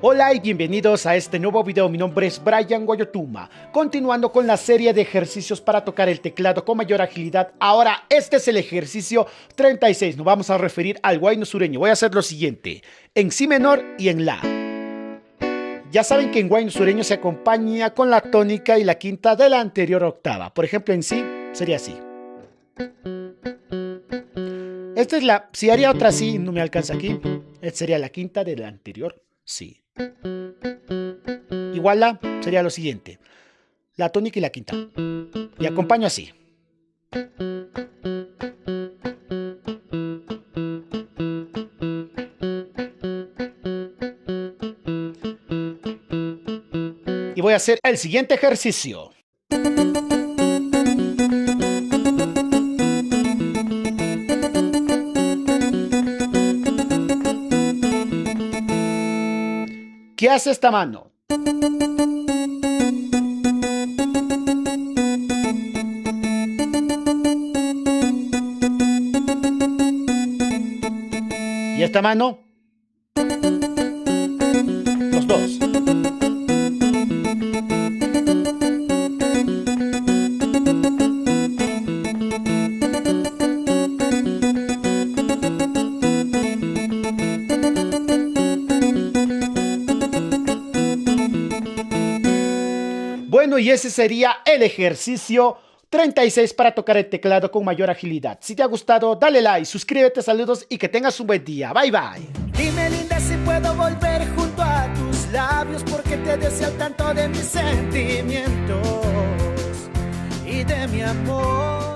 Hola y bienvenidos a este nuevo video. Mi nombre es Brian Guayotuma. Continuando con la serie de ejercicios para tocar el teclado con mayor agilidad. Ahora este es el ejercicio 36. Nos vamos a referir al guayno sureño. Voy a hacer lo siguiente: en si menor y en la. Ya saben que en guayno sureño se acompaña con la tónica y la quinta de la anterior octava. Por ejemplo, en si sería así. Esta es la... Si haría otra así, no me alcanza aquí. Esta sería la quinta de la anterior si. Igual la sería lo siguiente: la tónica y la quinta. Y acompaño así. Y voy a hacer el siguiente ejercicio. ¿Qué hace esta mano? ¿Y esta mano? Los dos. Bueno, y ese sería el ejercicio 36 para tocar el teclado con mayor agilidad. Si te ha gustado, dale like, suscríbete, saludos y que tengas un buen día. Bye, bye. Dime, linda, si puedo volver junto a tus labios, porque te deseo tanto de mis sentimientos y de mi amor.